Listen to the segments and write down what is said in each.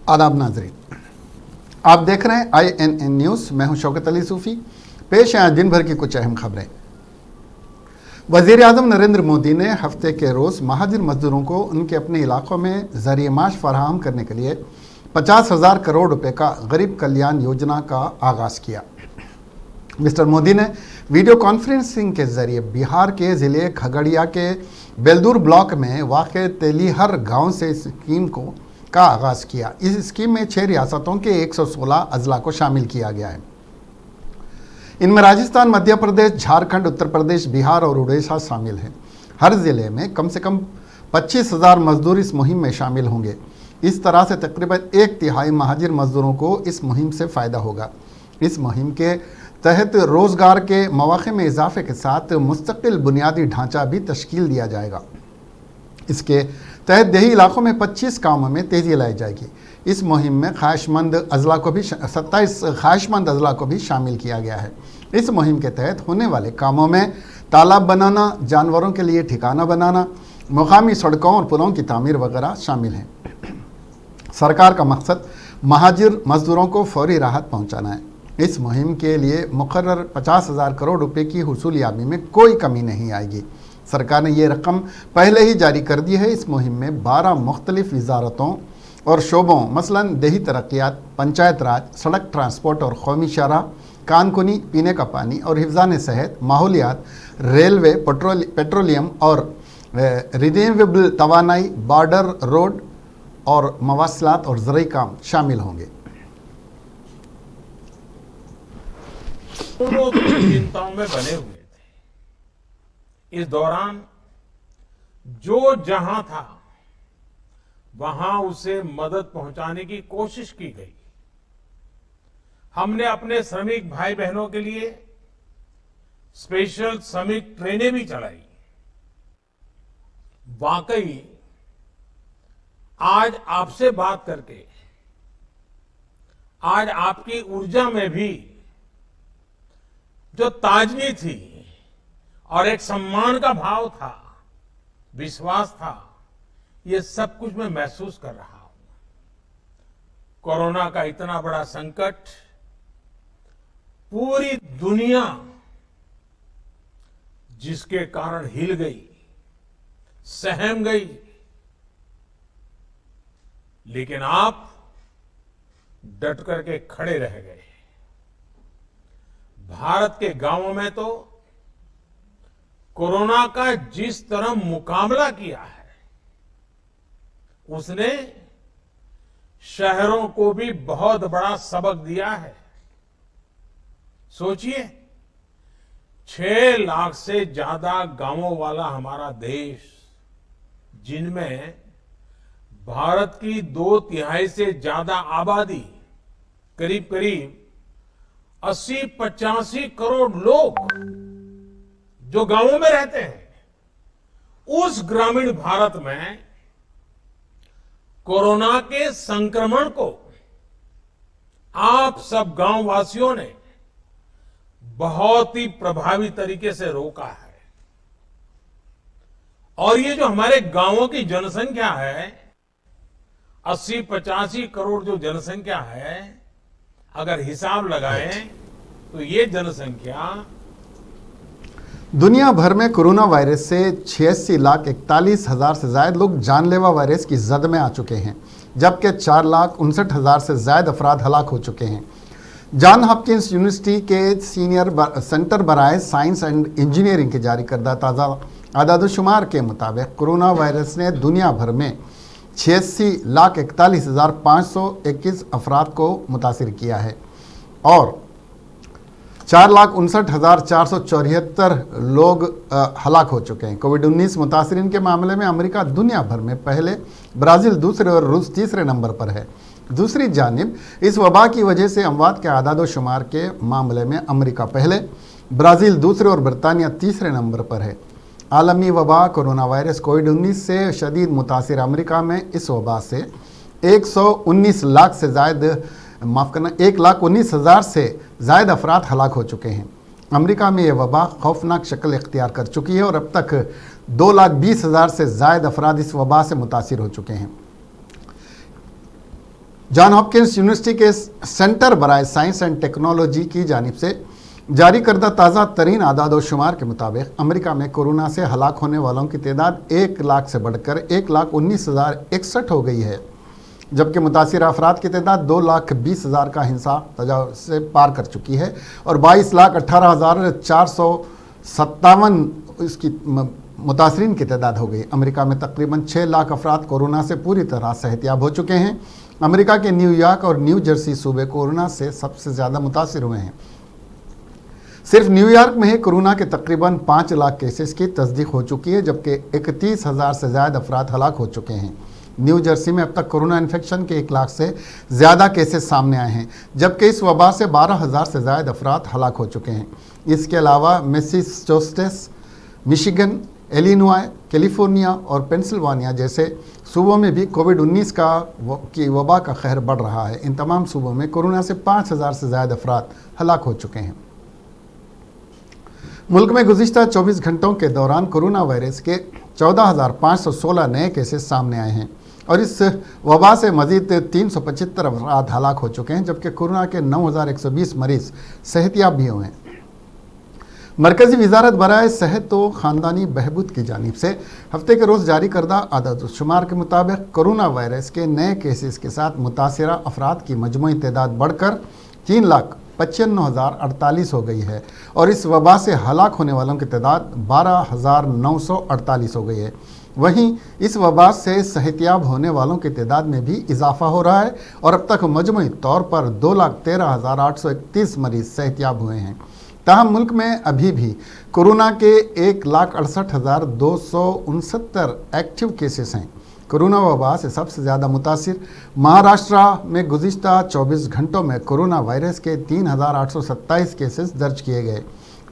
आदाब नाजरीन, आप देख रहे हैं INN न्यूज़। मैं हूं शौकत अली सूफ़ी। पेश हैं आज दिन भर की कुछ अहम खबरें। वज़ीर आज़म नरेंद्र मोदी ने हफ्ते के रोज़ महाजिर मजदूरों को उनके अपने इलाकों में ज़रिए माश फराहम करने के लिए 50,000 करोड़ रुपए का गरीब कल्याण योजना का आगाज़ किया। मिस्टर मोदी ने वीडियो कॉन्फ्रेंसिंग के जरिए बिहार के ज़िले खगड़िया के बेलदूर ब्लॉक में वाक़ तेलीहर गांव से इस स्कीम का आगाज़ किया। इस स्कीम में 6 रियासतों के 116 अजला को शामिल किया गया है। इनमें राजस्थान, मध्य प्रदेश, झारखंड, उत्तर प्रदेश, बिहार और उड़ीसा शामिल हैं। हर ज़िले में कम से कम 25,000 मजदूर इस मुहिम में शामिल होंगे। इस तरह से तकरीबन 1/3 महाजिर मजदूरों को इस मुहिम से फ़ायदा होगा। इस मुहिम के तहत रोज़गार के मौक़े में इजाफे के साथ मुस्तकिल बुनियादी ढांचा भी तश्कील दिया जाएगा। इसके तहत देही इलाकों में 25 कामों में तेज़ी लाई जाएगी। इस मुहिम में 27 ख्वाहिशमंद अजला को भी शामिल किया गया है। इस मुहिम के तहत होने वाले कामों में तालाब बनाना, जानवरों के लिए ठिकाना बनाना, मुकामी सड़कों और पुलों की तामीर वगैरह शामिल हैं। सरकार का मकसद महाजिर मजदूरों को फौरी राहत पहुँचाना है। इस मुहिम के लिए मुकर्रर 50,000 करोड़ रुपए की हुसूलियाबी में कोई कमी नहीं आएगी। सरकार ने ये रकम पहले ही जारी कर दी है। इस मुहिम में 12 मुख्तलिफ वजारतों और शोबों मसलन देही तरक्यात, पंचायत राज, सड़क ट्रांसपोर्ट और कौमी शहरा, कानकुनी, पीने का पानी और हिफ्ज़ान सेहत, माहौलियात, रेलवे, पेट्रोलियम और रिन्यूएबल तवानाई, बॉर्डर रोड और मवासलात और ज़रूरी काम शामिल होंगे। चिंताओं में बने हुए थे। इस दौरान जो जहां था वहां उसे मदद पहुंचाने की कोशिश की गई। हमने अपने श्रमिक भाई बहनों के लिए स्पेशल श्रमिक ट्रेनें भी चलाई। वाकई आज आपसे बात करके आज आपकी ऊर्जा में भी जो ताजगी थी और एक सम्मान का भाव था, विश्वास था, ये सब कुछ मैं महसूस कर रहा हूं। कोरोना का इतना बड़ा संकट, पूरी दुनिया जिसके कारण हिल गई, सहम गई, लेकिन आप डट करके खड़े रह गए। भारत के गांवों में तो कोरोना का जिस तरह मुकाबला किया है, उसने शहरों को भी बहुत बड़ा सबक दिया है। सोचिए, 6 लाख से ज्यादा गांवों वाला हमारा देश, जिनमें भारत की 2/3 से ज्यादा आबादी, करीब करीब 80-85 करोड़ लोग जो गांवों में रहते हैं, उस ग्रामीण भारत में कोरोना के संक्रमण को आप सब गांव वासियों ने बहुत ही प्रभावी तरीके से रोका है। और ये जो हमारे गांवों की जनसंख्या है, 80-85 करोड़ जो जनसंख्या है, अगर हिसाब लगाएं तो ये जनसंख्या दुनिया भर में कोरोना वायरस से 86,41,000 से ज्यादा लोग जानलेवा वायरस की जद में आ चुके हैं, जबकि 4,59,000 से ज्यादा अफराद हलाक हो चुके हैं। जॉन हॉपकिंस यूनिवर्सिटी के सीनियर सेंटर बराए साइंस एंड इंजीनियरिंग के जारी करदा ताज़ा आदादोशुमार के मुताबिक कोरोना वायरस ने दुनिया भर में 86,41,521 अफराद को मुतासिर किया है और 4,59,474 लोग हलाक हो चुके हैं। कोविड-19 मुतासरीन के मामले में अमेरिका दुनिया भर में पहले, ब्राज़ील दूसरे और रूस तीसरे नंबर पर है। दूसरी जानिब इस वबा की वजह से अमवात के आदाद शुमार के मामले में अमेरिका पहले, ब्राज़ील दूसरे और बरतानिया तीसरे नंबर पर है। आलमी वबा कोरोना वायरस कोविड-19 से शदीद मुतासिर अमेरिका में इस वबा से 119 लाख से ज़ायद 1,19,000 से ज़ायद अफराद हलाक हो चुके हैं। अमेरिका में यह वबा खौफनाक शक्ल इख्तियार कर चुकी है और अब तक 2,20,000 से ज़ायद अफराद इस वबा से मुतासिर हो चुके हैं। जॉन हॉपकिंस यूनिवर्सिटी के सेंटर बराए साइंस एंड टेक्नोलॉजी की जानिब से जारी करदा ताज़ा तरीन आदाद और शुमार के मुताबिक अमेरिका में कोरोना से हलाक होने वालों की तादाद 1 लाख से बढ़कर 1,19,061 हो गई है, जबकि मुतासिर अफराद की तादाद 2,20,000 का हिस्सा तजावुज़ से पार कर चुकी है और 22,18,457 इसकी मुतासरीन की तादाद हो गई। अमेरिका में तकरीबन 6 लाख अफराद कोरोना से पूरी तरह सेहतियाब हो चुके हैं। अमेरिका के न्यूयॉर्क और न्यू जर्सी सूबे कोरोना से सबसे ज़्यादा मुतासिर हुए हैं। सिर्फ न्यूयॉर्क में ही कोरोना के तकरीबन 5 लाख केसेस की तस्दीक हो चुकी है, जबकि 31,000 से ज़्यादा अफराद हलाक हो चुके हैं। न्यू जर्सी में अब तक कोरोना इन्फेक्शन के 1 लाख से ज़्यादा केसेस सामने आए हैं, जबकि इस वबा से 12,000 से ज़्यादा अफराद हलाक हो चुके हैं। इसके अलावा मैसाचुसेट्स, मिशिगन, इलिनॉय, कैलिफोर्निया और पेंसिल्वानिया जैसे सूबों में भी कोविड-19 की वबा का कहर बढ़ रहा है। इन तमाम सूबों में कोरोना से 5,000 से ज़्यादा अफराद हलाक हो चुके हैं। मुल्क में गुज़िश्ता 24 घंटों के दौरान कोरोना वायरस के 14,516 नए केसेस सामने आए हैं और इस वबा से मज़ीद 375 अफराद हलाक हो चुके हैं, जबकि कोरोना के 9,120 मरीज़ सेहतियाब भी हुए हैं। मरकज़ी वज़ारत बराए सेहत व ख़ानदानी बहबूद की जानिब से हफ्ते के रोज़ जारी करदा आदाद शुमार के मुताबिक कोरोना वायरस के नए केसेस के साथ मुतासिरा अफराद की मजमूई तादाद बढ़कर 3,95,048 हो गई है और इस वबा से हलाक होने वालों की तादाद 12,948 हो गई है। वहीं इस वबा से सेहतियाब होने वालों की तादाद में भी इजाफा हो रहा है और अब तक मजमूई तौर पर 2,13,831 मरीज़ सेहतियाब हुए हैं। ताहम मुल्क में अभी भी कोरोना के 1,68,269 एक्टिव केसेस हैं। कोरोना वबा से सबसे ज़्यादा मुतासिर महाराष्ट्र में गुज़िश्ता 24 घंटों में कोरोना वायरस के 3,827 केसेस दर्ज किए गए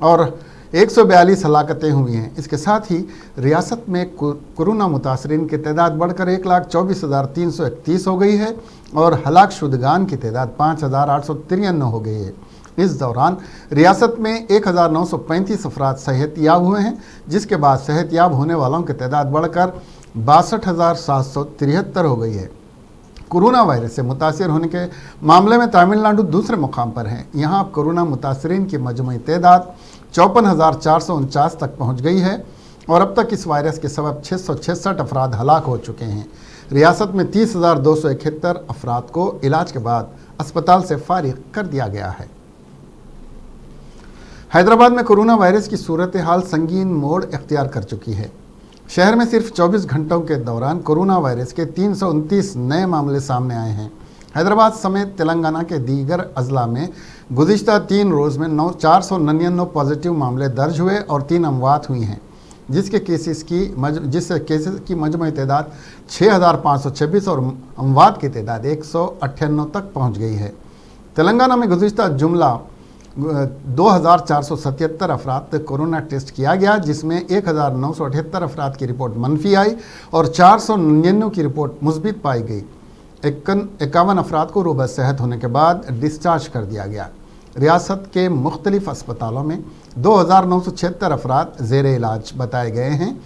और 142 हलाकतें हुई हैं। इसके साथ ही रियासत में कोरोना मुतासरीन की तादाद बढ़कर 1,24,331 हो गई है और हलाक शुदगान की तादाद 5,893 हो गई है। इस दौरान रियासत में 1,935 अफराद सेहतियाब हुए हैं, जिसके बाद सेहतियाब होने वालों की तादाद बढ़कर 62,773 हो गई है। कोरोना वायरस से मुतासिर होने के मामले में तमिलनाडु दूसरे मुकाम पर है। यहाँ अब कोरोना मुतासरीन की मजमूई तादाद 54,449 तक पहुँच गई है और अब तक इस वायरस के सबब 666 अफराद हलाक हो चुके हैं। रियासत में 30,271 अफराद को इलाज के बाद अस्पताल से फारिग कर दिया गया है। हैदराबाद में कोरोना वायरस की सूरत हाल संगीन मोड़ इख्तियार कर चुकी है। शहर में सिर्फ 24 घंटों के दौरान कोरोना वायरस के 329 नए मामले सामने आए हैं। हैदराबाद समेत तेलंगाना के दीगर अजला में गुज़िश्ता 3 रोज़ में 499 पॉजिटिव मामले दर्ज हुए और 3 अमवात हुई हैं, जिससे केसेस की मजमूई तादाद 6,526 और अमवात की तादाद 198 तक पहुँच गई है। तेलंगाना में गुज़िश्ता जुमला 2,477 अफराद तक कोरोना टेस्ट किया गया, जिसमें 1,978 अफराद की रिपोर्ट मनफी आई और 499 की रिपोर्ट मुस्बित पाई गई। 51 अफराद को रोबा सेहत होने के बाद डिस्चार्ज कर दिया गया। रियासत के मुख्तलिफ अस्पतालों में 2,976 अफराद ज़ेर इलाज बताए गए हैं।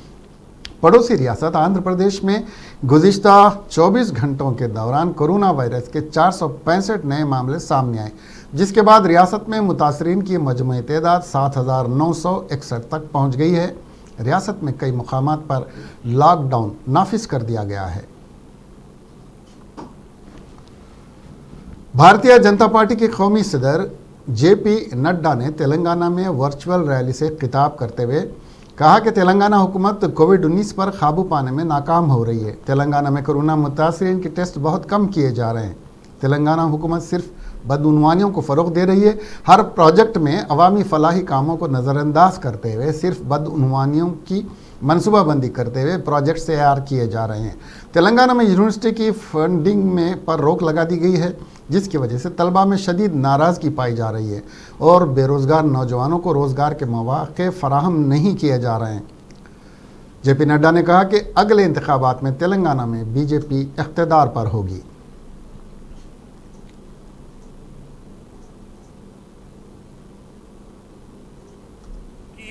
पड़ोसी रियासत आंध्र प्रदेश में गुज़िश्ता 24 घंटों के दौरान कोरोना वायरस के 465 नए मामले सामने आए, जिसके बाद रियासत में मुतासरीन की मजमूई तादाद 7,961 तक पहुंच गई है। रियासत में कई मुकामात पर लॉकडाउन नाफिज कर दिया गया है। भारतीय जनता पार्टी के कौमी सदर JP नड्डा ने तेलंगाना में वर्चुअल रैली से खिताब करते हुए कहा कि तेलंगाना हुकूमत कोविड-19 पर काबू पाने में नाकाम हो रही है। तेलंगाना में कोरोना मुतासरीन के टेस्ट बहुत कम किए जा रहे हैं। तेलंगाना हुकूमत सिर्फ बदउनवानियों को फ़रोग़ दे रही है। हर प्रोजेक्ट में अवामी फलाही कामों को नज़रअंदाज करते हुए सिर्फ बदउनवानियों की मनसूबाबंदी करते हुए प्रोजेक्ट तैयार किए जा रहे हैं। तेलंगाना में यूनिवर्सिटी की फंडिंग में पर रोक लगा दी गई है, जिसकी वजह से तलबा में शदीद नाराज़गी पाई जा रही है और बेरोज़गार नौजवानों को रोज़गार के मौक़े फ़राहम नहीं किए जा रहे हैं। JP नड्डा ने कहा कि अगले इंतखाबात में तेलंगाना में BJP इक़्तिदार पर होगी।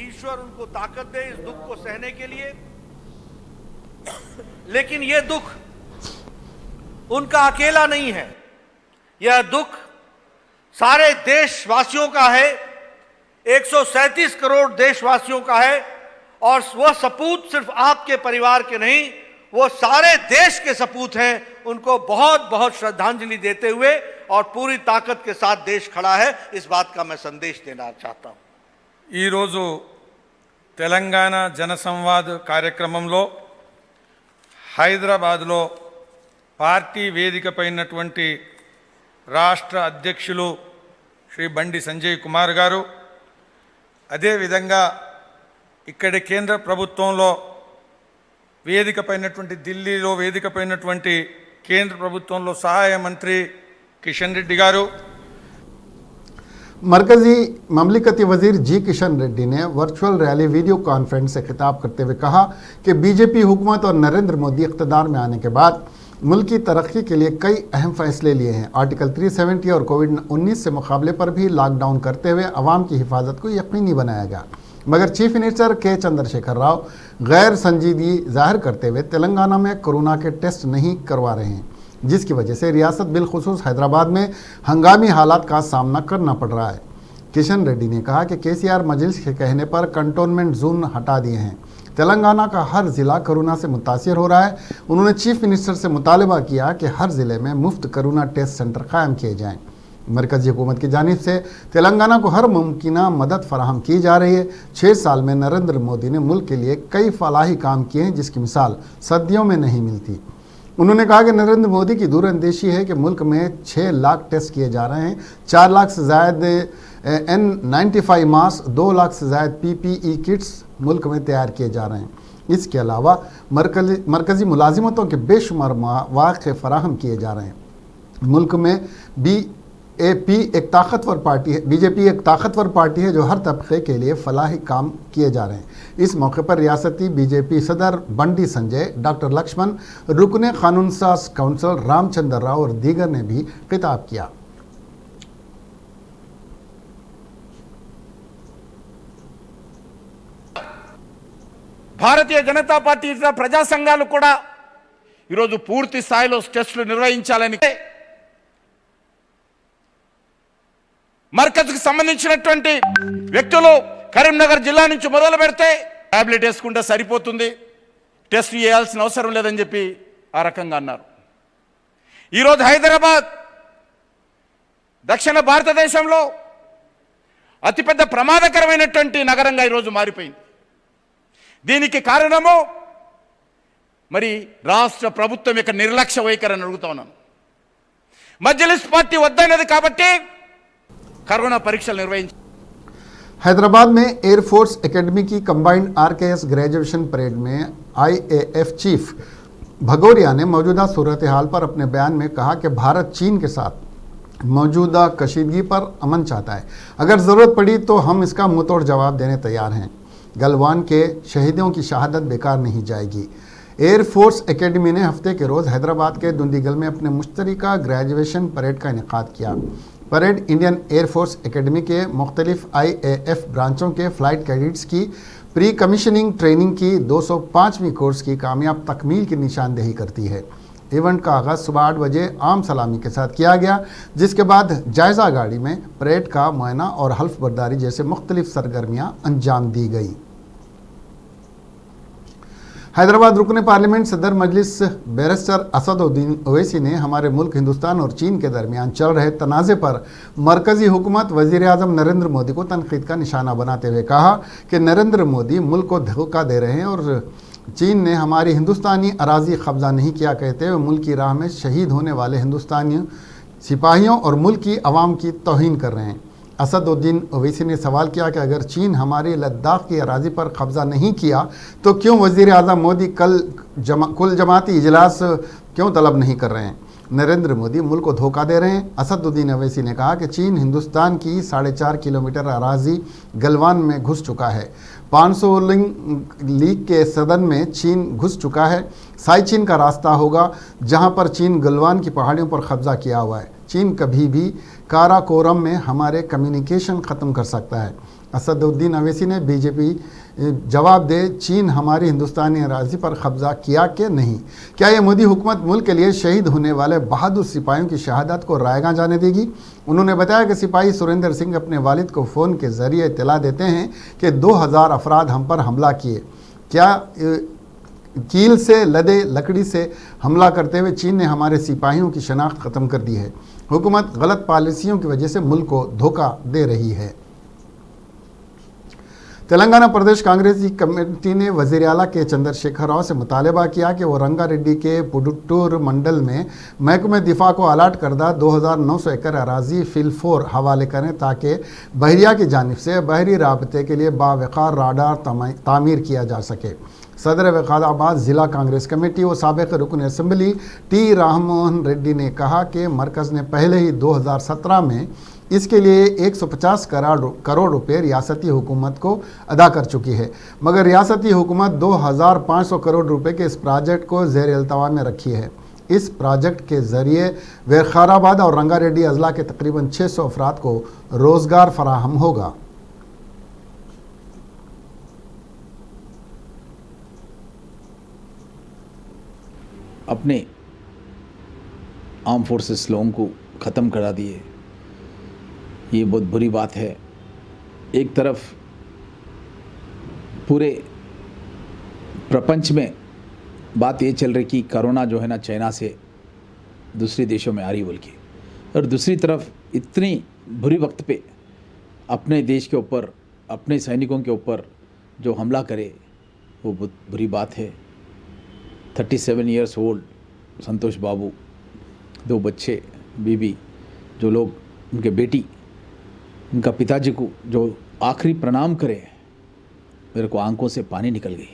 ईश्वर उनको ताकत दे इस दुख को सहने के लिए, लेकिन ये दुख उनका अकेला नहीं है। यह दुख सारे देशवासियों का है, 137 करोड़ देशवासियों का है, और वह सपूत सिर्फ आपके परिवार के नहीं, वो सारे देश के सपूत हैं। उनको बहुत बहुत श्रद्धांजलि देते हुए और पूरी ताकत के साथ देश खड़ा है, इस बात का मैं संदेश देना चाहता हूं। ఈ రోజు తెలంగాణ జనసంవాద్ కార్యక్రమంలో హైదరాబాద్లో పార్టీ వేదికపైనటువంటి రాష్ట్ర అధ్యక్షులు శ్రీ బండి సంజయ్ కుమార్ గారు, అదేవిధంగా ఇక్కడి కేంద్ర ప్రభుత్వంలో వేదికపైనటువంటి ఢిల్లీలో వేదికపైనటువంటి కేంద్ర ప్రభుత్వంలో సహాయ మంత్రి కిషన్ రెడ్డి గారు, मरकजी ममलिकती वजीर जी किशन रेड्डी ने वर्चुअल रैली वीडियो कॉन्फ्रेंस से खिताब करते हुए कहा कि बीजेपी हुकूमत और नरेंद्र मोदी इक़्तिदार में आने के बाद मुल्क की तरक्की के लिए कई अहम फैसले लिए हैं। आर्टिकल 370 और कोविड-19 से मुकाबले पर भी लॉकडाउन करते हुए अवाम की हिफाजत को यकीनी बनाया गया, मगर चीफ मिनिस्टर के चंद्रशेखर राव गैर संजीदगी जाहिर करते हुए तेलंगाना में कोरोना के टेस्ट नहीं करवा रहे हैं, जिसकी वजह से रियासत बिलखुसूस हैदराबाद में हंगामी हालात का सामना करना पड़ रहा है। किशन रेड्डी ने कहा कि केसीआर मजलिस के कहने पर कंटोनमेंट जोन हटा दिए हैं। तेलंगाना का हर ज़िला कोरोना से मुतासिर हो रहा है। उन्होंने चीफ मिनिस्टर से मुतालबा किया कि हर ज़िले में मुफ्त कोरोना टेस्ट सेंटर कायम किए जाएँ। मरकज़ी हुकूमत की जानिब से तेलंगाना को हर मुमकिन मदद फराहम की जा रही है। 6 साल में नरेंद्र मोदी ने मुल्क के लिए कई फलाही काम किए हैं, जिसकी मिसाल सदियों में नहीं मिलती। उन्होंने कहा कि नरेंद्र मोदी की दूरअंदेशी है कि मुल्क में 6 लाख टेस्ट किए जा रहे हैं, 4 लाख से ज़ायद N95 मास्क, 2 लाख से ज़ायद PPE किट्स मुल्क में तैयार किए जा रहे हैं। इसके अलावा मरकज़ी मुलाजिमतों के बेशुमार मवाक़े फराहम किए जा रहे हैं। मुल्क में बीजेपी एक ताकतवर पार्टी है जो हर तबके के लिए फलाही काम किए जा रहे हैं। इस मौके पर रियासती बीजेपी सदर बंडी संजय, डॉक्टर लक्ष्मण, रुकने कानून साज काउंसिल रामचंद्र राव और दीगर ने भी खिताब किया। భారతీయ జనతా పార్టీ ఇతర ప్రజా సంఘాలు కూడా ఈరోజు పూర్తి స్థాయిలో టెస్టులు నిర్వహించాలని మర్కజ్కి సంబంధించినటువంటి వ్యక్తులు కరీంనగర్ జిల్లా నుంచి మొదలు పెడితే టాబ్లెట్ వేసుకుంటే సరిపోతుంది, టెస్ట్ చేయాల్సిన అవసరం లేదని చెప్పి ఆ రకంగా అన్నారు. ఈరోజు హైదరాబాద్ దక్షిణ భారతదేశంలో అతిపెద్ద ప్రమాదకరమైనటువంటి నగరంగా ఈరోజు మారిపోయింది. దీనికి కారణము మరి రాష్ట్ర ప్రభుత్వం యొక్క నిర్లక్ష్య వైఖరిని అడుగుతా ఉన్నాను. మజ్లిస్ పార్టీ వద్దన్నది కాబట్టి కరోనా పరీక్షలు నిర్వహించారు. हैदराबाद में एयरफोर्स एकेडमी की कंबाइंड RKS ग्रेजुएशन परेड में IAF चीफ भगोरिया ने मौजूदा सूरत हाल पर अपने बयान में कहा कि भारत चीन के साथ मौजूदा कशीदगी पर अमन चाहता है। अगर ज़रूरत पड़ी तो हम इसका मुंहतोड़ जवाब देने तैयार हैं। गलवान के शहीदों की शहादत बेकार नहीं जाएगी। एयरफोर्स एकेडमी ने हफ्ते के रोज़ हैदराबाद के दुंदीगल में अपने मुश्तरका ग्रेजुएशन परेड का इनेकाद किया। परेड इंडियन एयरफोर्स एकेडमी के मुख्तलिफ IAF ब्रांचों के फ़्लाइट कैडेट्स की प्री कमीशनिंग ट्रेनिंग की 205वीं कोर्स की कामयाब तकमील की निशानदेही करती है। इवेंट का आगाज़ सुबह 8 बजे आम सलामी के साथ किया गया, जिसके बाद जायज़ा गाड़ी में परेड का मुआयना और हल्फ बर्दारी जैसे मुख्तलिफ सरगर्मियाँ अंजाम दी गई। हैदराबाद रुकने पार्लियामेंट सदर मजलिस बैरिस्टर असदुद्दीन ओवैसी ने हमारे मुल्क हिंदुस्तान और चीन के दरमियान चल रहे तनाज़े पर मरकज़ी हुकूमत वज़ीर आज़म नरेंद्र मोदी को तनकीद का निशाना बनाते हुए कहा कि नरेंद्र मोदी मुल्क को धोखा दे रहे हैं और चीन ने हमारी हिंदुस्तानी अराज़ी कब्ज़ा नहीं किया कहते हुए मुल्क की राह में शहीद होने वाले हिंदुस्तानी सिपाहियों और मुल्क की आवाम की तौहीन कर रहे हैं। असदुद्दीन ओवैसी ने सवाल किया कि अगर चीन हमारी लद्दाख की अराज़ी पर कब्ज़ा नहीं किया तो क्यों वज़ीर आज़म मोदी कुल जमाती इजलास क्यों तलब नहीं कर रहे हैं। नरेंद्र मोदी मुल्क को धोखा दे रहे हैं। असदुद्दीन ओवैसी ने कहा कि चीन हिंदुस्तान की 4.5 किलोमीटर अराज़ी गलवान में घुस चुका है। 500 लीग के सदन में चीन घुस चुका है। साई चीन का रास्ता होगा जहां पर चीन गलवान की पहाड़ियों पर कब्ज़ा किया हुआ है। चीन कभी भी काराकोरम में हमारे कम्युनिकेशन ख़त्म कर सकता है। असदुद्दीन अवैसी ने बीजेपी जवाब दे, चीन हमारी हिंदुस्तानी अराजी पर कब्जा किया कि नहीं? क्या ये मोदी हुकूमत मुल्क के लिए शहीद होने वाले बहादुर सिपाहियों की शहादत को रायगा जाने देगी? उन्होंने बताया कि सिपाही सुरेंद्र सिंह अपने वालिद को फ़ोन के ज़रिए इत्तला देते हैं कि 2000 अफराद हम पर हमला किए। क्या कील से लदे लकड़ी से हमला करते हुए चीन ने हमारे सिपाहियों की शनाख्त ख़त्म कर दी है। हुकूमत गलत पॉलिसियों की वजह से मुल्क को धोखा दे रही है। तेलंगाना प्रदेश कांग्रेस की कमेटी ने वज़ीर आला के चंद्रशेखर राव से मुतालबा किया कि वो रंगारेड्डी के पुडुट्टूर मंडल में महकमे दिफा को अलाट करदा 2900 एकड़ अराजी फिलफोर हवाले करें ताकि बहरिया की जानिब से बहरी राबते के लिए बावकार राडार तामीर किया जा सके। सदर वकादाबाद ज़िला कांग्रेस कमेटी और साबिक़ रुकन असम्बली टी राममोहन रेड्डी ने कहा कि मरकज़ ने पहले ही 2017 में इसके लिए 150 करोड़ रुपए रियासती हुकूमत को अदा कर चुकी है, मगर रियासती हुकूमत 2500 करोड़ रुपए के इस प्रोजेक्ट को ज़ेर अल्तवा में रखी है। इस प्रोजेक्ट के ज़रिए वखाराबाद और रंगारेड्डी अजला के तकरीबन 600 अफराद को रोज़गार फराहम होगा। अपने आर्म फोर्सेस लोगों को ख़त्म करा दिए, ये बहुत बुरी बात है। एक तरफ पूरे प्रपंच में बात ये चल रही कि कोरोना जो है ना चाइना से दूसरे देशों में आ रही बोल के, और दूसरी तरफ इतनी बुरी वक्त पे अपने देश के ऊपर, अपने सैनिकों के ऊपर जो हमला करे, वो बहुत बुरी बात है। 37 ईयर्स ओल्ड संतोष बाबू, 2 बच्चे, बीबी, जो लोग, उनके बेटी, उनका पिताजी को जो आखिरी प्रणाम करे, मेरे को आंखों से पानी निकल गई।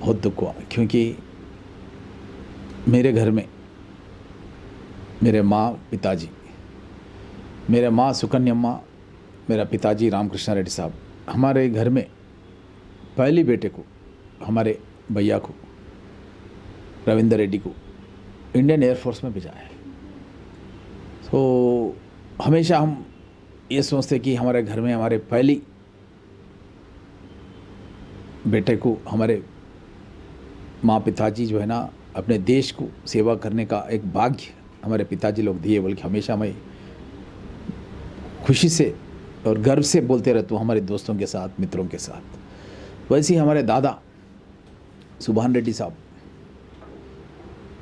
बहुत दुख हुआ, क्योंकि मेरे घर में मेरे माँ पिताजी, मेरे माँ सुकन्यम्मा, मेरा पिताजी रामकृष्णा रेड्डी साहब, हमारे घर में पहली बेटे को, हमारे भैया को, रविंदर रेड्डी को इंडियन एयरफोर्स में भेजा है। तो हमेशा हम ये सोचते कि हमारे घर में हमारे पहली बेटे को हमारे माँ पिताजी जो है ना अपने देश को सेवा करने का एक भाग्य हमारे पिताजी लोग दिए, बल्कि हमेशा मैं खुशी से और गर्व से बोलते रहता हूँ हमारे दोस्तों के साथ, मित्रों के साथ। वैसे ही हमारे दादा सुभान रेड्डी साहब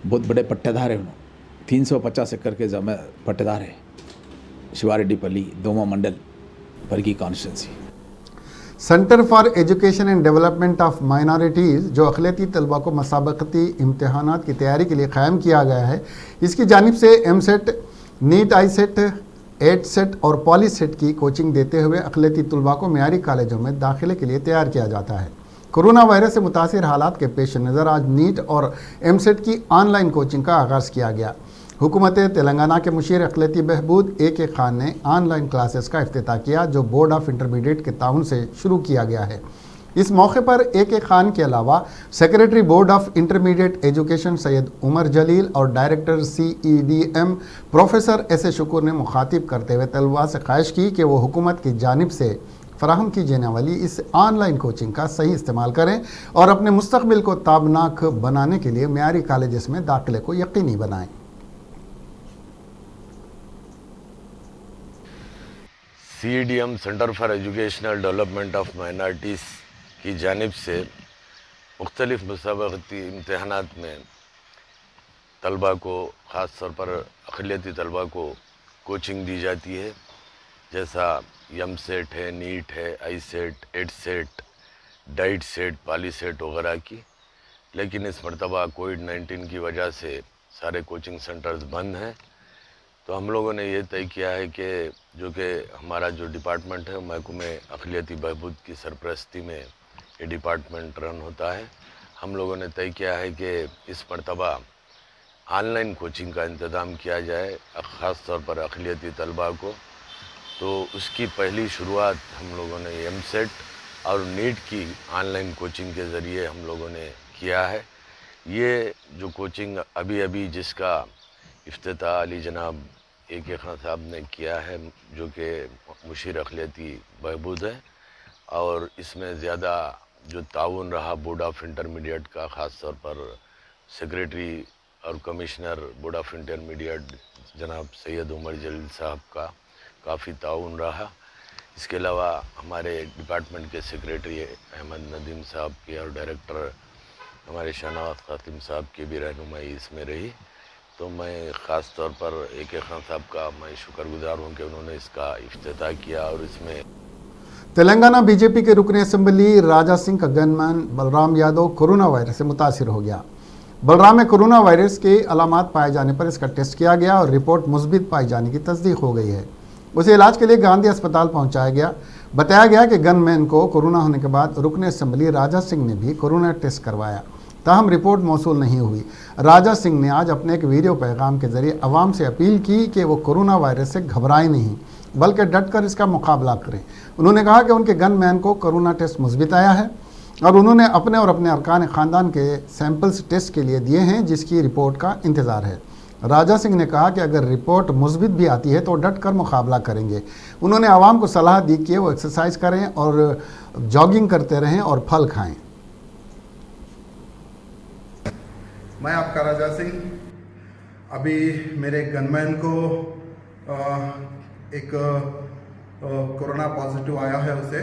बहुत बड़े पट्टेदार हैं, उन्होंने 350 एकड़ के जमीन पट्टेदार है, Shivareddypalli, Doma mandal, Bargi constituency. Centre for Education and Development of Minorities, जो अक़लियती तलबा को मसाबकती इम्तहानात की तैयारी के लिए क़ायम किया गया है, इसकी जानिब से एमसेट, नीट, आईसेट, एडसेट और पॉलीसेट की कोचिंग देते हुए अक़लियती तलबा को मेयारी कॉलेजों में दाखिले के लिए तैयार किया जाता है। कोरोना वायरस से मुतासिर हालात के पेश नज़र आज नीट और एमसेट की ऑनलाइन कोचिंग का आगाज़ किया गया। हुकूमत तेलंगाना के मुशीर अक़लियती बहबूद ए.के. खान ने ऑनलाइन क्लासेस का इफ्तिताह किया, जो बोर्ड ऑफ इंटरमीडिएट के ताउन से शुरू किया गया है। इस मौके पर ए.के. खान के अलावा secretary board of intermediate education Syed Umar Jaleel और डायरेक्टर CEDM प्रोफेसर S.A. शुक्र ने मुखातिब करते हुए तलबा से ख्वाहिश की कि वो हुकूमत की जानिब से फराहम की जाने वाली इस ऑनलाइन कोचिंग का सही इस्तेमाल करें और अपने मुस्तकबिल को ताबनाक बनाने के लिए मेयारी कॉलेजेस में दाखिले को यकीनी बनाएं। CEDM centre for educational development of minorities की जानिब से मुख्तलिफ मुसाबकती इम्तहानात में तलबा को, ख़ास तौर पर अक़लियती तलबा को कोचिंग दी जाती है, जैसा एमसेट है, नीट है, आईसेट, एडसेट, डाइट सेट, पॉलीसेट वगैरह की। लेकिन इस मरतबा कोविड-19 की वजह से सारे कोचिंग सेंटर्स बंद हैं, तो हम लोगों ने ये तय किया है कि जो कि हमारा जो डिपार्टमेंट है, महकमे अक़लियती बहबूद की सरपरस्ती में ये डिपार्टमेंट रन होता है। हम लोगों ने तय किया है कि इस मरतबा ऑनलाइन कोचिंग का इंतज़ाम किया जाए, ख़ास तौर पर अक़लियती तलबा को। तो उसकी पहली शुरुआत हम लोगों ने एमसेट और नीट की ऑनलाइन कोचिंग के ज़रिए हम लोगों ने किया है। ये जो कोचिंग अभी जिसका इफ्तिताह अली जनाब AK खान साहब ने किया है, जो कि मुशीर अक़लियती बहबूद है, और इसमें ज़्यादा जो ताउन रहा बोर्ड ऑफ इंटरमीडिएट का, ख़ास तौर पर सेक्रेटरी और कमिश्नर बोर्ड ऑफ इंटरमीडिएट जनाब सैयद उमर जलील साहब का काफ़ी ताउन रहा। इसके अलावा हमारे डिपार्टमेंट के सेक्रेटरी अहमद नदीम साहब की और डायरेक्टर हमारे शहनवाज ख़ातिम साहब की भी रहनुमाई इसमें रही। तो मैं ख़ास तौर पर AK खान साहब का मैं शुक्रगुजार हूँ कि उन्होंने इसका इफ्तिताह किया। और इसमें तेलंगाना बीजेपी के रुकन असम्बली राजा सिंह का gunman Balram Yadav corona virus से मुतासिर हो गया। बलराम में कोरोना वायरस के अलामात पाए जाने पर इसका टेस्ट किया गया और रिपोर्ट मुस्बित पाई जाने की तस्दीक हो गई है। उसे इलाज के लिए गांधी अस्पताल पहुंचाया गया। बताया गया कि गनमैन को कोरोना होने के बाद रुकन असम्बली राजा सिंह ने भी कोरोना टेस्ट करवाया, ताहम रिपोर्ट मौसूल नहीं हुई। राजा सिंह ने आज अपने एक वीडियो पैगाम के जरिए अवाम से अपील की कि वो कोरोना वायरस से घबराएं नहीं, बल्कि डटकर इसका मुकाबला करें। उन्होंने कहा कि उनके गनमैन को कोरोना टेस्ट मुस्बित आया है और उन्होंने अपने और अपने अरकान ख़ानदान के सैंपल्स टेस्ट के लिए दिए हैं, जिसकी रिपोर्ट का इंतज़ार है। राजा सिंह ने कहा कि अगर रिपोर्ट मुस्बित भी आती है तो डटकर मुकाबला करेंगे। उन्होंने आवाम को सलाह दी कि वो एक्सरसाइज करें और जॉगिंग करते रहें और फल खाएं। मैं आपका राजा सिंह, अभी मेरे गनमैन को एक कोरोना पॉजिटिव आया है उसे,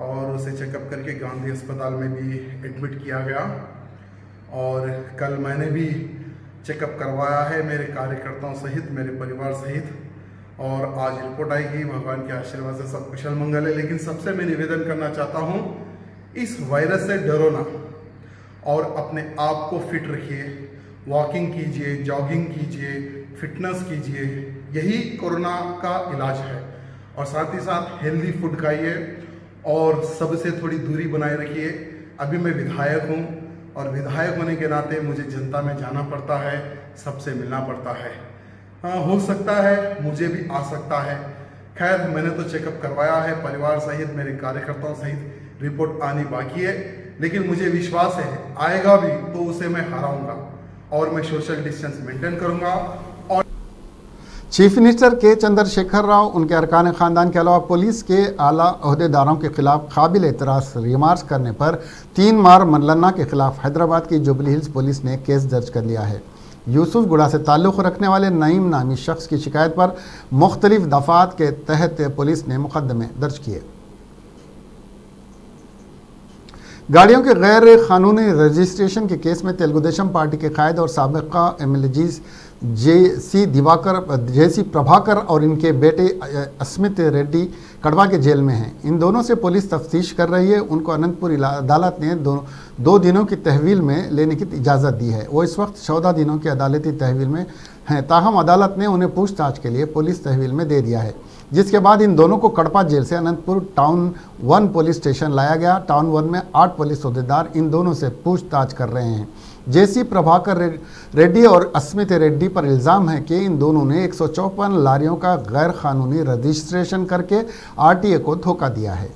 और उसे चेकअप करके गांधी अस्पताल में भी एडमिट किया गया। और कल मैंने भी चेकअप करवाया है मेरे कार्यकर्ताओं सहित, मेरे परिवार सहित, और आज रिपोर्ट आएगी। भगवान के आशीर्वाद से सब कुशल मंगल है। लेकिन सबसे मैं निवेदन करना चाहता हूँ, इस वायरस से डरो ना और अपने आप को फिट रखिए, वॉकिंग कीजिए, जॉगिंग कीजिए, फिटनेस कीजिए, यही कोरोना का इलाज है। और साथ ही साथ हेल्दी फूड खाइए और सबसे थोड़ी दूरी बनाए रखिए। अभी मैं विधायक हूँ और विधायक होने के नाते मुझे जनता में जाना पड़ता है, सबसे मिलना पड़ता है। हाँ, हो सकता है मुझे भी आ सकता है। खैर, मैंने तो चेकअप करवाया है परिवार सहित, मेरे कार्यकर्ताओं सहित। रिपोर्ट आनी बाकी है, लेकिन मुझे विश्वास है आएगा भी तो उसे मैं हराऊंगा और मैं सोशल डिस्टेंस मेंटेन करूंगा। और चीफ मिनिस्टर के चंद्रशेखर राव, उनके अरकान ख़ानदान के अलावा पुलिस के आला अहदेदारों के खिलाफ काबिल एतराज़ रिमार्क्स करने पर 3 मार मल्लन्ना के खिलाफ हैदराबाद की जुबली हिल्स पुलिस ने केस दर्ज कर लिया है। यूसुफगुड़ा से ताल्लुक़ रखने वाले नईम नामी शख्स की शिकायत पर मुख्तलिफ दफ़ात के तहत पुलिस ने मुकदमे दर्ज किए। गाड़ियों के गैर कानूनी रजिस्ट्रेशन के केस में तेलुगु देशम पार्टी के कायद और साबिका MLAs JC प्रभाकर और इनके बेटे अस्मित रेड्डी कड़वा के जेल में हैं। इन दोनों से पुलिस तफ्तीश कर रही है। उनको अनंतपुर अदालत ने 2 दिनों की तहवील में लेने की इजाज़त दी है। वो इस वक्त 14 दिनों की अदालती तहवील में हैं। ताहम अदालत ने उन्हें पूछताछ के लिए पुलिस तहवील में दे दिया है, जिसके बाद इन दोनों को कड़पा जेल से अनंतपुर टाउन 1 पुलिस स्टेशन लाया गया। टाउन 1 में 8 पुलिस अहदेदार इन दोनों से पूछताछ कर रहे हैं। JC प्रभाकर रेड्डी और अस्मित रेड्डी पर इल्ज़ाम है कि इन दोनों ने 154 लारियों का गैर कानूनी रजिस्ट्रेशन करके RTA को धोखा दिया है।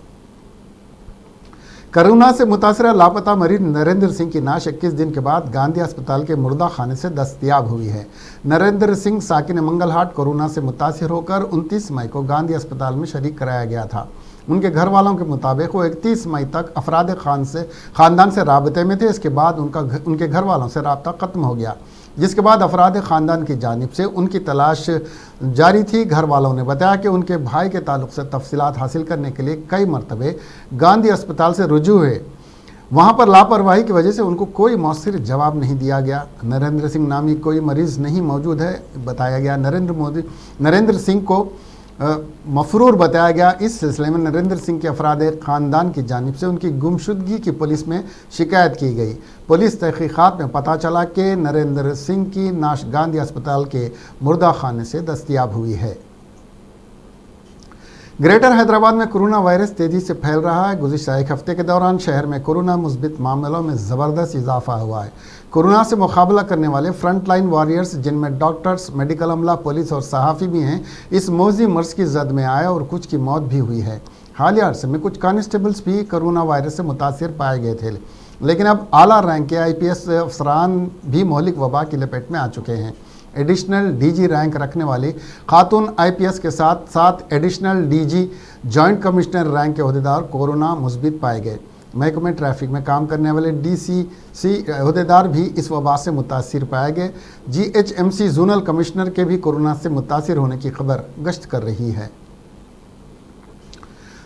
कोरोना से मुतासरा लापता मरीज नरेंद्र सिंह की नाश 21 दिन के बाद गांधी अस्पताल के मुर्दा खाने से दस्तयाब हुई है। नरेंद्र सिंह साकिन मंगलहाट कोरोना से मुतासिर होकर 29 मई को गांधी अस्पताल में शरीक कराया गया था। उनके घर वालों के मुताबिक वो 31 मई तक अफराद ख़ानदान से राबते में थे। इसके बाद उनके घर वालों से राब्ता ख़त्म हो गया, जिसके बाद अफराद ख़ानदान की जानिब से उनकी तलाश जारी थी। घर वालों ने बताया कि उनके भाई के ताल्लुक़ से तफसीलात हासिल करने के लिए कई मरतबे गांधी अस्पताल से रुजू हुए। वहाँ पर लापरवाही की वजह से उनको कोई मौसर जवाब नहीं दिया गया। नरेंद्र सिंह नामी कोई मरीज़ नहीं मौजूद है बताया गया। नरेंद्र सिंह को मफरूर बताया गया। इस सिलसिले में नरेंद्र सिंह के अफराद ख़ानदान की जानिब से उनकी गुमशुदगी की पुलिस में शिकायत की गई। पुलिस तहक़ीक़ात में पता चला कि नरेंद्र सिंह की नाश गांधी अस्पताल के मुर्दा खाने से दस्तयाब हुई है। ग्रेटर हैदराबाद में कोरोना वायरस तेज़ी से फैल रहा है। गुज़िश्ता एक हफ्ते के दौरान शहर में कोरोना मुस्बित मामलों में ज़बरदस्त इजाफा हुआ है। कोरोना से मुकाबला करने वाले फ्रंट लाइन वॉरियर्स, जिनमें डॉक्टर्स, मेडिकल अमला, पुलिस और सहाफ़ी भी हैं, इस मौजी मर्ज की जद में आए और कुछ की मौत भी हुई है। हालिया अरसे में कुछ कांस्टेबल्स भी कोरोना वायरस से मुतासिर पाए गए थे, लेकिन अब आला रैंक के IPS अफसरान भी मौलिक वबा की लपेट में आ चुके हैं। एडिशनल डीजी रैंक रखने वाली खातून आईपीएस के साथ 7 additional DG joint commissioner rank के अहदेदार कोरोना मुस्बित पाए गए। महकमे ट्रैफिक में काम करने वाले डीसीसी अहदेदार भी इस वबा से मुतासिर पाए गए। जीएचएमसी जोनल कमिश्नर के भी कोरोना से मुतासिर होने की खबर गश्त कर रही है।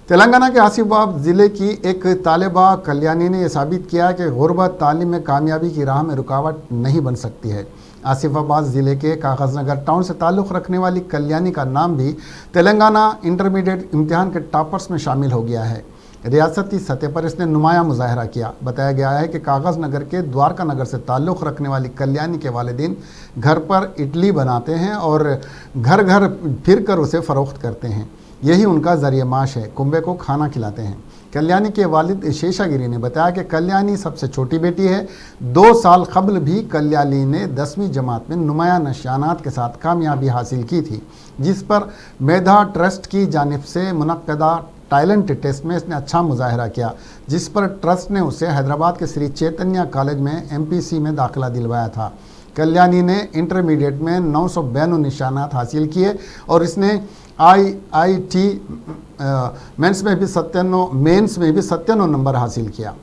तेलंगाना के आसिफाबाद ज़िले की एक तालिबा कल्याणी ने यह साबित किया कि गुर्बत तालीम में कामयाबी की राह में रुकावट नहीं बन सकती है। आसिफाबाद ज़िले के कागज़नगर टाउन से ताल्लुक़ रखने वाली कल्याणी का नाम भी तेलंगाना इंटरमीडिएट इम्तिहान के टॉपर्स में शामिल हो गया है। रियासती सतह पर इसने नुमाया मुजाहरा किया। बताया गया है कि कागज़ नगर के द्वारका नगर से ताल्लुक़ रखने वाली कल्याणी के वालिदैन घर पर इडली बनाते हैं और घर घर फिर कर उसे फ़रोख्त करते हैं। यही उनका ज़रिया माश है। कुंबे को खाना खिलाते हैं। कल्याणी के वालिद शेषागिरी ने बताया कि कल्याणी सबसे छोटी बेटी है। 2 साल कबल भी कल्याणी ने 10वीं जमात में नुमाया निशानात के साथ कामयाबी हासिल की थी, जिस पर मेधा ट्रस्ट की जानिब से मुनक्कदा टैलेंट टेस्ट में इसने अच्छा मुजाहरा किया, जिस पर ट्रस्ट ने उसे हैदराबाद के श्री चैतन्य कॉलेज में एमपीसी में दाखिला दिलवाया था। कल्याणी ने इंटरमीडिएट में 992 निशानात हासिल किए और इसने आईआईटी मेंस में भी 97 नंबर हासिल किया।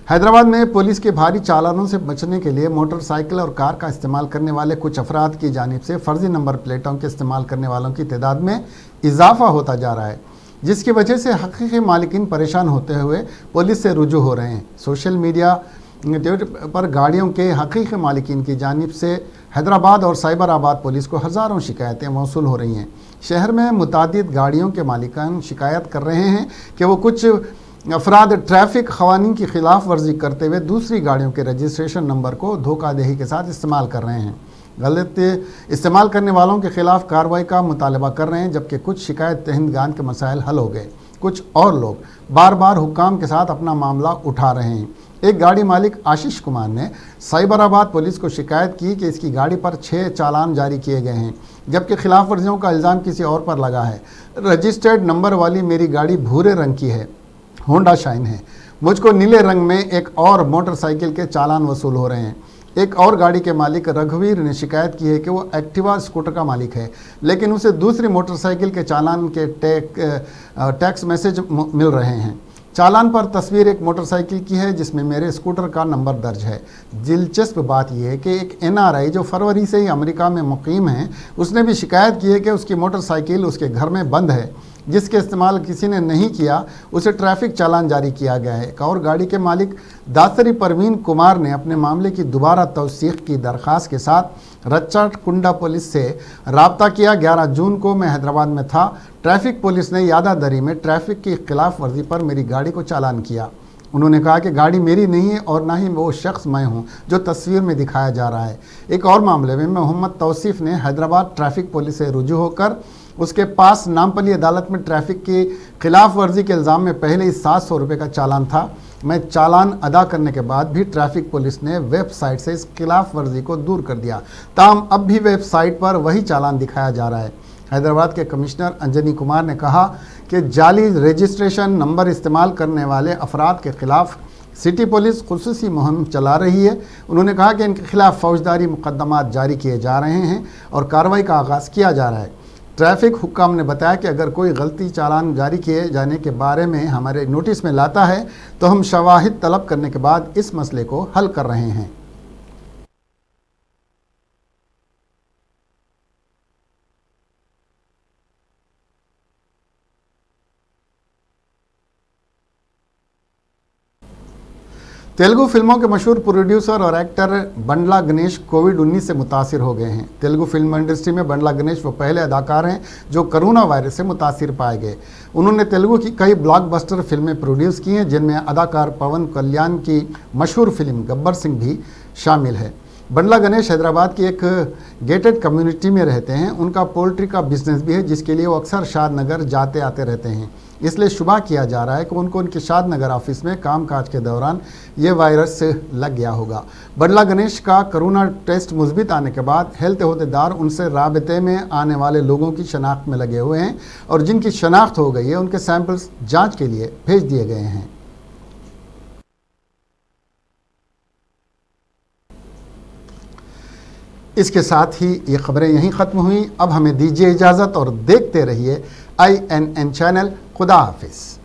हैदराबाद में पुलिस के भारी चालानों से बचने के लिए मोटरसाइकिल और कार का इस्तेमाल करने वाले कुछ अफराद की जानिब से फर्जी नंबर प्लेटों के इस्तेमाल करने वालों की तादाद में इजाफा होता जा रहा है, जिसकी वजह से हकीकी मालिकीन परेशान होते हुए पुलिस से रुजू हो रहे हैं। सोशल मीडिया पर गाड़ियों के हकीकी मालिकीन की जानिब से हैदराबाद और साइबराबाद पुलिस को हज़ारों शिकायतें मौसूल हो रही हैं। शहर में मुतादिद गाड़ियों के मालिकान शिकायत कर रहे हैं कि वो कुछ अफराद ट्रैफिक क़वानीन की खिलाफ वर्जी करते हुए दूसरी गाड़ियों के रजिस्ट्रेशन नंबर को धोखाधड़ी के साथ इस्तेमाल कर रहे हैं। गलत इस्तेमाल करने वालों के खिलाफ कार्रवाई का मुतालबा कर रहे हैं, जबकि कुछ शिकायत दहिंदगान के मसाइल हल हो गए। कुछ और लोग बार बार हुक्काम के साथ अपना मामला उठा रहे हैं। एक गाड़ी मालिक आशीष कुमार ने साइबराबाद पुलिस को शिकायत की कि इसकी गाड़ी पर 6 चालान जारी किए गए हैं, जबकि खिलाफ वर्जियों का इल्ज़ाम किसी और पर लगा है। रजिस्टर्ड नंबर वाली मेरी गाड़ी भूरे रंग की है, होंडा शाइन है। मुझको नीले रंग में एक और मोटरसाइकिल के चालान वसूल हो रहे हैं। एक और गाड़ी के मालिक रघुवीर ने शिकायत की है कि वो एक्टिवा स्कूटर का मालिक है, लेकिन उसे दूसरी मोटरसाइकिल के चालान के टैक्स मैसेज मिल रहे हैं। चालान पर तस्वीर एक मोटरसाइकिल की है जिसमें मेरे स्कूटर का नंबर दर्ज है। दिलचस्प बात यह है कि एक एनआरआई जो फरवरी से ही अमेरिका में मुकीम है, उसने भी शिकायत की है कि उसकी मोटरसाइकिल उसके घर में बंद है, जिसके इस्तेमाल किसी ने नहीं किया, उसे ट्रैफिक चालान जारी किया गया है। एक और गाड़ी के मालिक दासरी परवीन कुमार ने अपने मामले की दोबारा तौसीक की दरख्वास्त के साथ रच्चा कुंडा पुलिस से रब्ता किया। 11 जून को मैं हैदराबाद में था। ट्रैफिक पुलिस ने यादादरी में ट्रैफिक की खिलाफ वर्जी पर मेरी गाड़ी को चालान किया। उन्होंने कहा कि गाड़ी मेरी नहीं है और ना ही वो शख्स मैं हूं जो तस्वीर में दिखाया जा रहा है। एक और मामले में मोहम्मद तौसीफ ने हैदराबाद ट्रैफिक पुलिस से रुजू होकर उसके पास नामपली अदालत में ट्रैफिक की खिलाफ वर्जी के इल्ज़ाम में पहले ही 700 रुपये का चालान था। मैं चालान अदा करने के बाद भी ट्रैफिक पुलिस ने वेबसाइट से इस खिलाफ वर्जी को दूर कर दिया। ताहम अब भी वेबसाइट पर वही चालान दिखाया जा रहा है। हैदराबाद के कमिश्नर अंजनी कुमार ने कहा कि जाली रजिस्ट्रेशन नंबर इस्तेमाल करने वाले अफराद के खिलाफ सिटी पुलिस खुसूसी मुहिम चला रही है। उन्होंने कहा कि इनके खिलाफ फौजदारी मुकदमात जारी किए जा रहे हैं और कार्रवाई का आगाज़ किया जा रहा है। ट्रैफिक हुक्काम ने बताया कि अगर कोई गलती चालान जारी किए जाने के बारे में हमारे नोटिस में लाता है तो हम शवाहिद तलब करने के बाद इस मसले को हल कर रहे हैं। तेलुगु फिल्मों के मशहूर प्रोड्यूसर और एक्टर बंडला गणेश कोविड-19 से मुतासिर हो गए हैं। तेलुगु फिल्म इंडस्ट्री में बंडला गणेश वो पहले अदाकार हैं जो कोरोना वायरस से मुतासिर पाए गए। उन्होंने तेलुगु की कई ब्लॉकबस्टर फिल्में प्रोड्यूस की हैं, जिनमें अदाकार पवन कल्याण की मशहूर फिल्म गब्बर सिंह भी शामिल है। बंडला गणेश हैदराबाद की एक गेटेड कम्युनिटी में रहते हैं। उनका पोल्ट्री का बिजनेस भी है, जिसके लिए वो अक्सर शादनगर जाते आते रहते हैं। इसलिए शुबा किया जा रहा है कि उनको उनके शादनगर ऑफिस में कामकाज के दौरान ये वायरस लग गया होगा। बंडला गणेश का कोरोना टेस्ट मुस्बित आने के बाद हेल्थ अहदेदार उनसे राबते में आने वाले लोगों की शनाख्त में लगे हुए हैं और जिनकी शनाख्त हो गई है उनके सैंपल्स जाँच के लिए भेज दिए गए हैं। इसके साथ ही ये खबरें यहीं ख़त्म हुई। अब हमें दीजिए इजाज़त और देखते रहिए INN चैनल। खुदा हाफिज़।